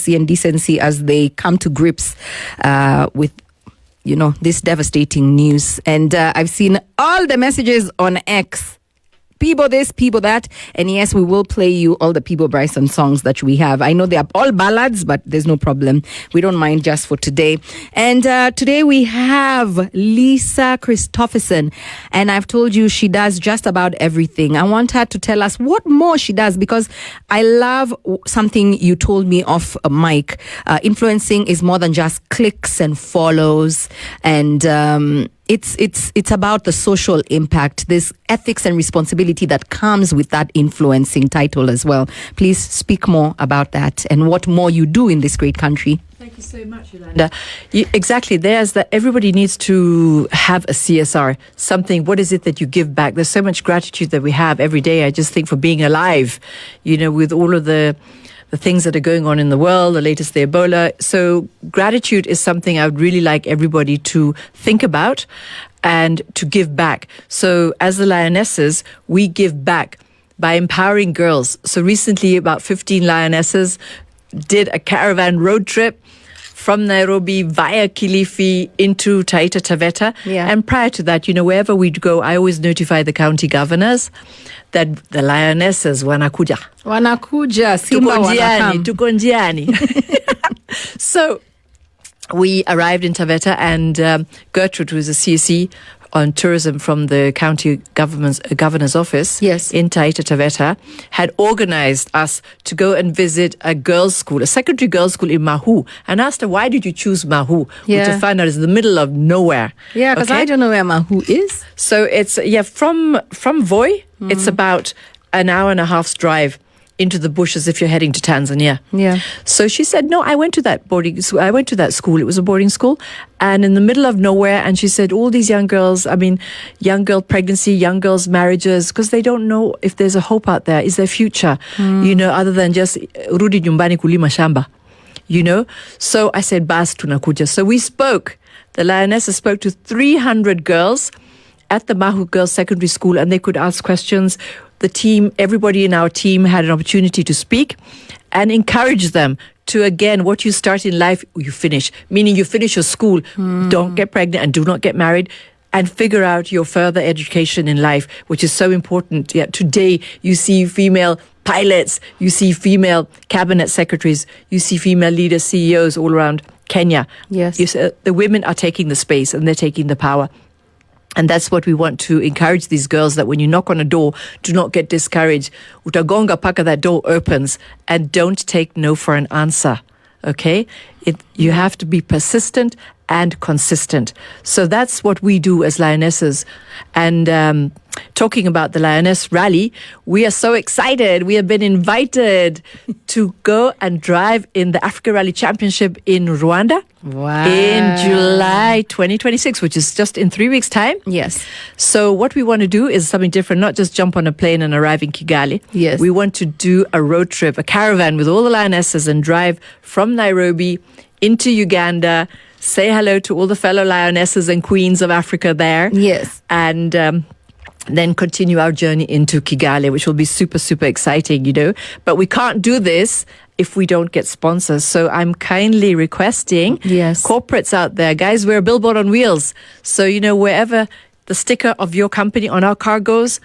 courtesy and decency as they come to grips with this devastating news. And I've seen all the messages on X. People this, people that. And yes, we will play you all the People Bryson songs that we have. I know they are all ballads, but there's no problem. We don't mind just for today. And today we have Lisa Christopherson. And I've told you she does just about everything. I want her to tell us what more she does, because I love something you told me off mic. Influencing is more than just clicks and follows. And it's about the social impact. There's ethics and responsibility that comes with that influencing title as well. Please speak more about that and what more you do in this great country. Thank you so much, Yolanda. Exactly. There's that everybody needs to have a CSR, something. What is it that you give back? There's so much gratitude that we have every day. I just think for being alive, with all of the things that are going on in the world, the latest, the Ebola. So gratitude is something I would really like everybody to think about and to give back. So as the Lionesses, we give back by empowering girls. So recently, about 15 Lionesses did a caravan road trip from Nairobi via Kilifi into Taita Taveta. Yeah. And prior to that, wherever we'd go, I always notify the county governors that the Lionesses wanakuja. Simba wanakam. Tuko njiani. So we arrived in Taveta, and Gertrude, who is a CSE on tourism from the county governor's office in Taita Taveta, had organized us to go and visit a girls' school, a secondary girls' school in Mahu, and asked her, why did you choose Mahu? Which I found out is in the middle of nowhere. Yeah, because I don't know where Mahu is. So it's, from Voi, it's about an hour and a half's drive into the bushes if you're heading to Tanzania. Yeah. So she said, no, I went to that school. It was a boarding school, and in the middle of nowhere. And she said, all these young girls, young girl pregnancy, young girls marriages, because they don't know if there's a hope out there. Is there future? Other than just rudi nyumbani kulima shamba. So I said, bas tunakuja. So we spoke. The Lionesses spoke to 300 girls at the Mahu Girls Secondary School, and they could ask questions. The team, everybody in our team had an opportunity to speak and encourage them to, again, what you start in life, you finish. Meaning you finish your school, don't get pregnant and do not get married, and figure out your further education in life, which is so important. Yeah, today you see female pilots, you see female cabinet secretaries, you see female leaders, CEOs all around Kenya. Yes. The women are taking the space and they're taking the power. And that's what we want to encourage these girls, that when you knock on a door, do not get discouraged. Utagonga paka, that door opens, and don't take no for an answer. Okay? You have to be persistent and consistent. So that's what we do as Lionesses. And talking about the Lioness Rally, we are so excited. We have been invited to go and drive in the Africa Rally Championship in Rwanda. Wow. In July 2026, which is just in 3 weeks' time. Yes. So what we want to do is something different, not just jump on a plane and arrive in Kigali. Yes. We want to do a road trip, a caravan with all the Lionesses, and drive from Nairobi into Uganda, say hello to all the fellow Lionesses and queens of Africa there. Yes. And then continue our journey into Kigali, which will be super, super exciting, But we can't do this if we don't get sponsors. So I'm kindly requesting corporates out there, guys, we're a billboard on wheels. So, wherever the sticker of your company on our car goes,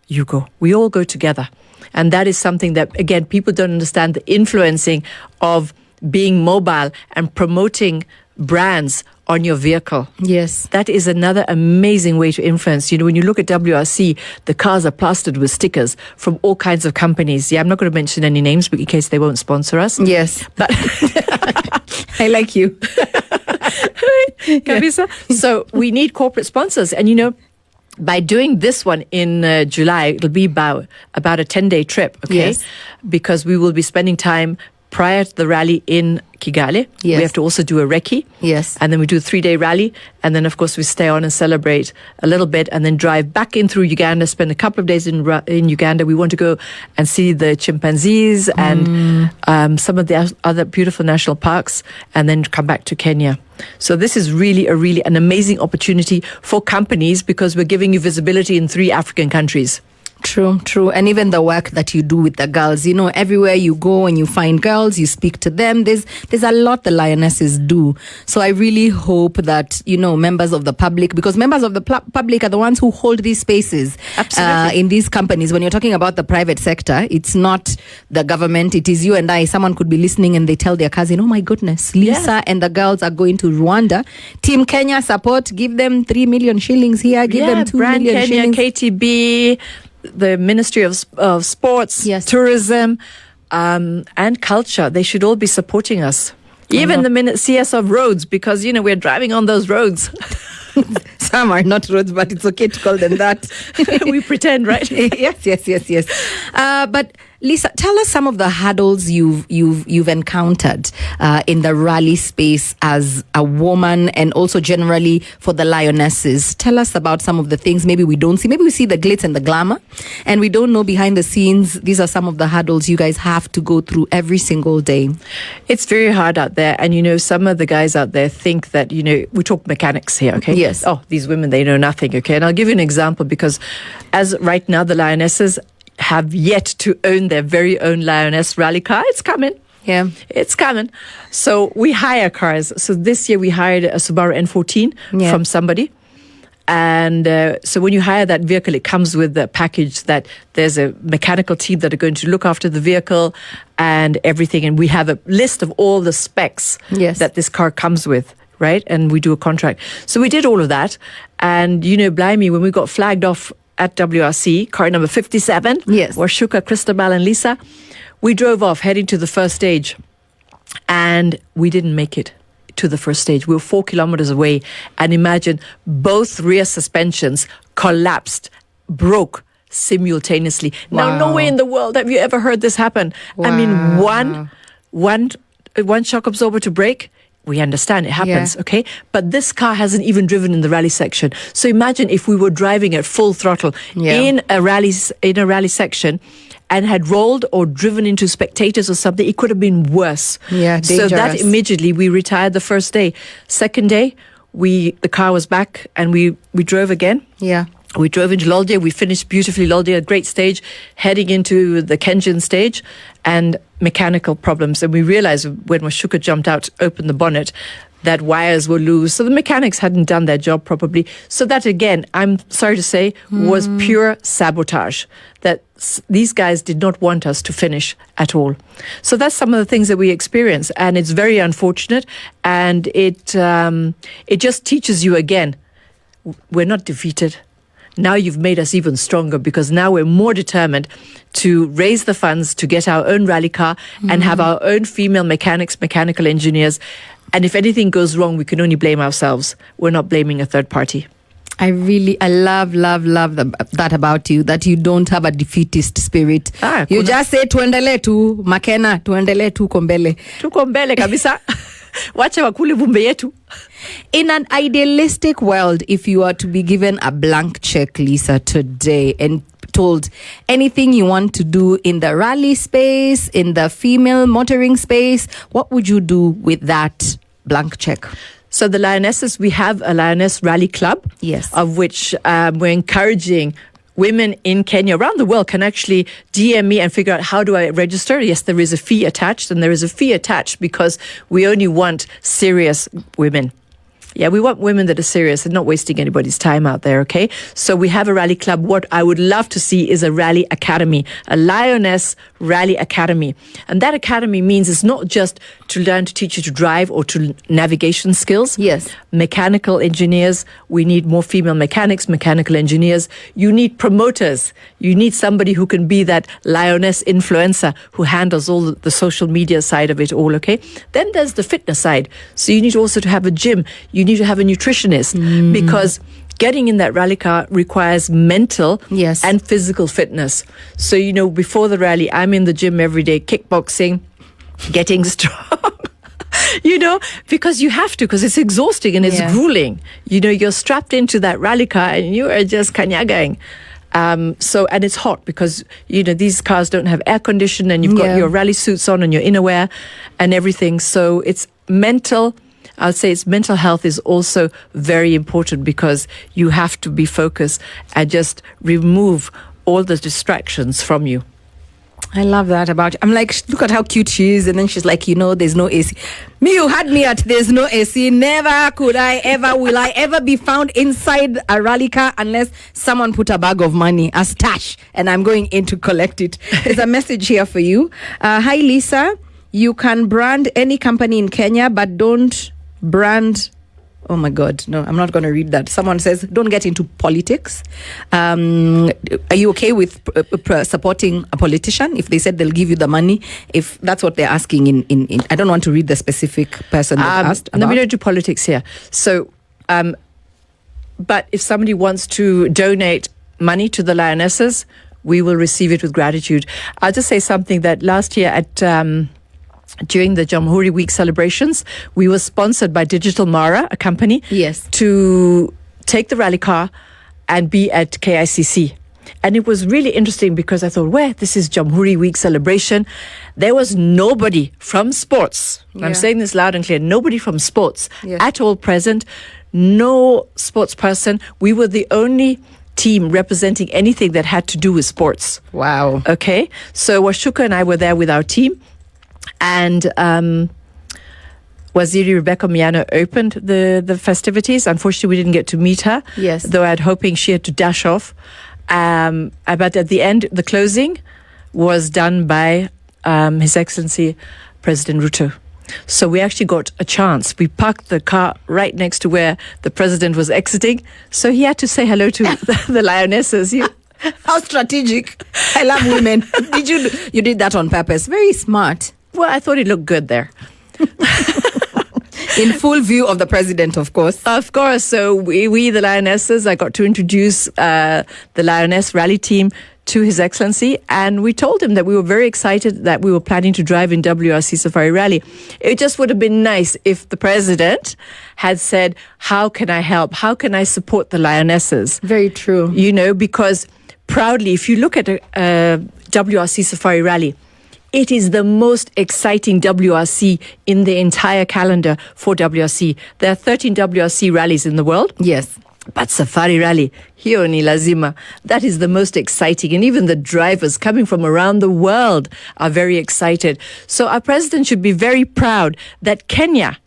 you go. We all go together. And that is something that, again, people don't understand, the influencing of being mobile and promoting brands on your vehicle. Yes. That is another amazing way to influence. When you look at WRC, the cars are plastered with stickers from all kinds of companies. Yeah, I'm not going to mention any names, but in case they won't sponsor us. Yes. But I like you. Kabisa. So we need corporate sponsors. And, by doing this one in July, it'll be about a 10-day trip, okay? Yes. Because we will be spending time prior to the rally in Kigali. Yes. We have to also do a recce. Yes. And then we do a 3-day rally. And then, of course, we stay on and celebrate a little bit and then drive back in through Uganda, spend a couple of days in Uganda. We want to go and see the chimpanzees and some of the other beautiful national parks, and then come back to Kenya. So this is really an amazing opportunity for companies, because we're giving you visibility in 3 African countries. True. And even the work that you do with the girls, everywhere you go and you find girls, you speak to them. There's a lot the lionesses do. So I really hope that, members of the public, because members of the public are the ones who hold these spaces in these companies. When you're talking about the private sector, it's not the government, it is you and I. Someone could be listening and they tell their cousin, oh my goodness, Lisa and the girls are going to Rwanda. Team Kenya support, give them 3 million shillings here, give them 2 Brand million Kenya, shillings. KTB, the Ministry of Sports, Tourism, and Culture. They should all be supporting us. Even the CS of roads, because, we're driving on those roads. Some are not roads, but it's okay to call them that. We pretend, right? Yes. But Lisa, tell us some of the hurdles you've encountered in the rally space as a woman, and also generally for the lionesses. Tell us about some of the things maybe we don't see. Maybe we see the glitz and the glamour, and we don't know behind the scenes. These are some of the hurdles you guys have to go through every single day. It's very hard out there, and some of the guys out there think that we talk mechanics here, okay? Yes. Oh, these women, they know nothing, okay? And I'll give you an example, because as right now the lionesses have yet to own their very own lioness rally car. It's coming. Yeah. It's coming. So we hire cars. So this year we hired a Subaru N14 from somebody. And so when you hire that vehicle, it comes with a package that there's a mechanical team that are going to look after the vehicle and everything. And we have a list of all the specs that this car comes with, right? And we do a contract. So we did all of that. And, blimey, when we got flagged off at WRC, car number 57, where Shuka, Christabel and Lisa, we drove off heading to the first stage, and we didn't make it to the first stage. We were 4 kilometers away, and imagine both rear suspensions collapsed, broke simultaneously. Now, nowhere in the world have you ever heard this happen. I mean, one shock absorber to break. We understand it happens, okay? But this car hasn't even driven in the rally section. So imagine if we were driving at full throttle in a rally section and had rolled or driven into spectators or something. It could have been worse. Yeah, dangerous. So that immediately we retired the first day. Second day, the car was back and we drove again. Yeah. We drove into Loldia. We finished beautifully Loldia, a great stage, heading into the Kenjin stage, and mechanical problems. And we realized when Mashuka jumped out, opened the bonnet, that wires were loose. So the mechanics hadn't done their job properly. So that, again, I'm sorry to say, was pure sabotage. That these guys did not want us to finish at all. So that's some of the things that we experience. And it's very unfortunate. And it just teaches you again, we're not defeated. Now you've made us even stronger, because now we're more determined to raise the funds to get our own rally car and have our own female mechanical engineers. And if anything goes wrong, we can only blame ourselves. We're not blaming a third party. I love that about you, that you don't have a defeatist spirit. You just say tuendele tu Makena, tuendele tu kombele. Tuko mbele kabisa. Wacha wakule vumbi yetu. In an idealistic world, if you are to be given a blank check, Lisa, today, and told anything you want to do in the rally space, in the female motoring space, what would you do with that blank check? So the Lionesses, we have a Lioness Rally Club, of which we're encouraging women in Kenya, around the world, can actually DM me and figure out, how do I register? Yes, there is a fee attached, and there is a fee attached because we only want serious women. Yeah, we want women that are serious and not wasting anybody's time out there, okay? So we have a rally club. What I would love to see is a rally academy, a Lioness Rally Academy. And that academy means it's not just to learn to teach you to drive or to navigation skills. Yes. Mechanical engineers. We need more female mechanics, mechanical engineers. You need promoters. You need somebody who can be that Lioness influencer who handles all the social media side of it all, okay? Then there's the fitness side. So you need also to have a gym. You need to have a nutritionist because getting in that rally car requires mental and physical fitness. So, you know, before the rally, I'm in the gym every day, kickboxing, getting strong, you know, because you have to, because it's exhausting and it's grueling. You know, you're strapped into that rally car and you are just kanyagaing. So, and it's hot because, you know, these cars don't have air condition and you've got your rally suits on and your innerwear and everything. So it's mental. I'd say it's mental health is also very important because you have to be focused and just remove all the distractions from you. I love that about you. I'm like, look at how cute she is. And then she's like, there's no AC. Me, you had me at there's no AC. Never will I ever be found inside a rally car unless someone put a bag of money, a stash, and I'm going in to collect it. There's a message here for you. Hi, Lisa. You can brand any company in Kenya, but don't brand... Oh my God, no, I'm not going to read that. Someone says, don't get into politics. Are you okay with supporting a politician if they said they'll give you the money? If that's what they're asking in I don't want to read the specific person that asked about. No, we don't do politics here. So, but if somebody wants to donate money to the Lionesses, we will receive it with gratitude. I'll just say something that last year at... during the Jamhuri Week celebrations, we were sponsored by Digital Mara, a company, yes, to take the rally car and be at KICC. And it was really interesting because I thought, this is Jamhuri Week celebration. There was nobody from sports. Yeah. I'm saying this loud and clear. Nobody from sports at all present. No sports person. We were the only team representing anything that had to do with sports. Wow. Okay. So Washuka and I were there with our team. And Waziri Rebecca Miano opened the festivities. Unfortunately, we didn't get to meet her. Yes. Though I had hoping she had to dash off. But at the end, the closing was done by His Excellency President Ruto. So we actually got a chance. We parked the car right next to where the president was exiting. So he had to say hello to the Lionesses. How strategic. I love women. You did that on purpose. Very smart. Well, I thought it looked good there. In full view of the president, of course. Of course. So we the Lionesses, I got to introduce the Lioness Rally team to His Excellency. And we told him that we were very excited that we were planning to drive in WRC Safari Rally. It just would have been nice if the president had said, how can I help? How can I support the Lionesses? Very true. Because proudly, if you look at a WRC Safari Rally, it is the most exciting WRC in the entire calendar for WRC. There are 13 WRC rallies in the world. Yes. But Safari Rally, here in Lazima, that is the most exciting. And even the drivers coming from around the world are very excited. So our president should be very proud that Kenya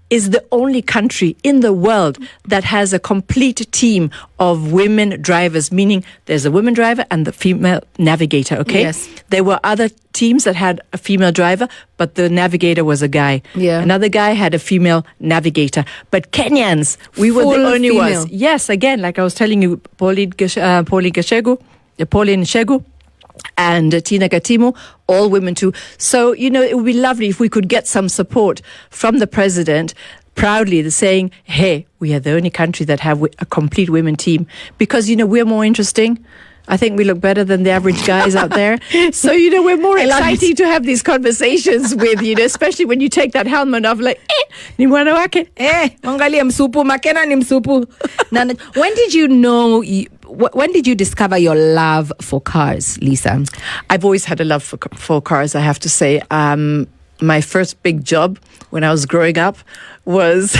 is the only country in the world that has a complete team of women drivers, meaning there's a woman driver and the female navigator, okay? Yes. There were other teams that had a female driver, but the navigator was a guy. Yeah. Another guy had a female navigator. But Kenyans, we were the only female ones. Yes, again, like I was telling you, Pauline Shegu, and Tina Gatimu, all women too. So, it would be lovely if we could get some support from the president, proudly saying, hey, we are the only country that have a complete women team. Because, we're more interesting. I think we look better than the average guys out there. So, we're more exciting to have these conversations with, especially when you take that helmet off, like, ni mwana wake. Angalia msupu, makena ni msupu. When did you know... When did you discover your love for cars, Lisa? I've always had a love for cars, I have to say. My first big job when I was growing up was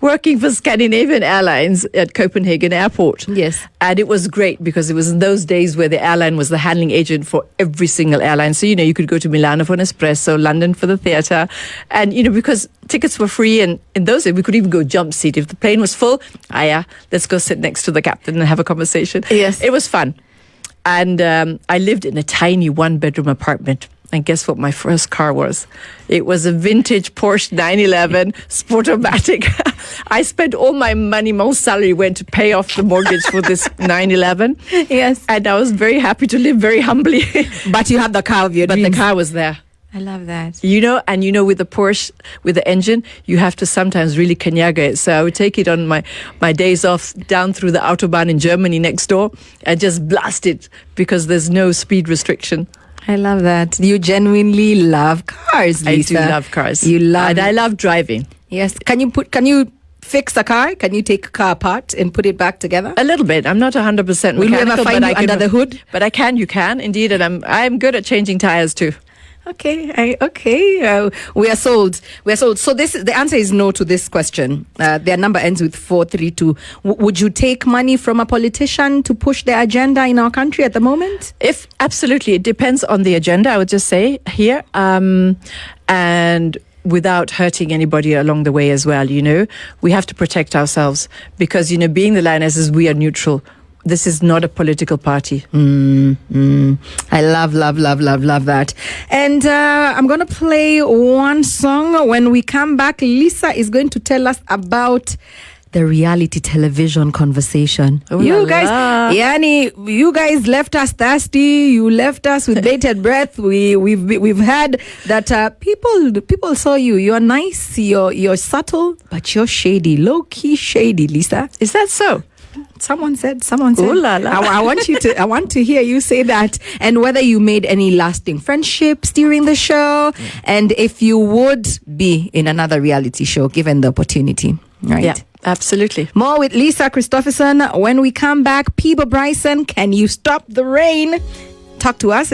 working for Scandinavian Airlines at Copenhagen Airport. Yes. And it was great because it was in those days where the airline was the handling agent for every single airline. So, you could go to Milano for an espresso, London for the theatre. And, because tickets were free. And in those days, we could even go jump seat. If the plane was full, let's go sit next to the captain and have a conversation. Yes. It was fun. And I lived in a tiny one-bedroom apartment. And guess what my first car was? It was a vintage Porsche 911 Sportomatic. I spent all my money, my salary went to pay off the mortgage for this 911. Yes. And I was very happy to live very humbly. But you had the car of your dreams. But the car was there. I love that. With the Porsche, with the engine, you have to sometimes really kanyaga it. So I would take it on my days off down through the Autobahn in Germany next door and just blast it because there's no speed restriction. I love that. You genuinely love cars, Lisa. I do love cars. And I love driving. Yes. Can you fix a car? Can you take a car apart and put it back together? A little bit. I'm not 100% mechanical. Will you ever find you under the hood? But you can indeed. And I'm good at changing tires too. Okay. We are sold. So the answer is no to this question. Their number ends with 432. Would you take money from a politician to push their agenda in our country at the moment? If absolutely, it depends on the agenda. I would just say here, and without hurting anybody along the way as well. We have to protect ourselves because being the Lionesses, we are neutral. This is not a political party. I love that. And I'm going to play one song. When we come back, Lisa is going to tell us about the reality television conversation. You guys left us thirsty. You left us with bated breath. We've heard that people saw you. You're nice. You're subtle, but you're shady, low key shady. Lisa, is that so? Someone said. Ooh la la. I want to hear you say that, and whether you made any lasting friendships during the show, and if you would be in another reality show given the opportunity. Right? Yeah, absolutely. More with Lisa Christopherson when we come back. Peebo Bryson, can you stop the rain? Talk to us.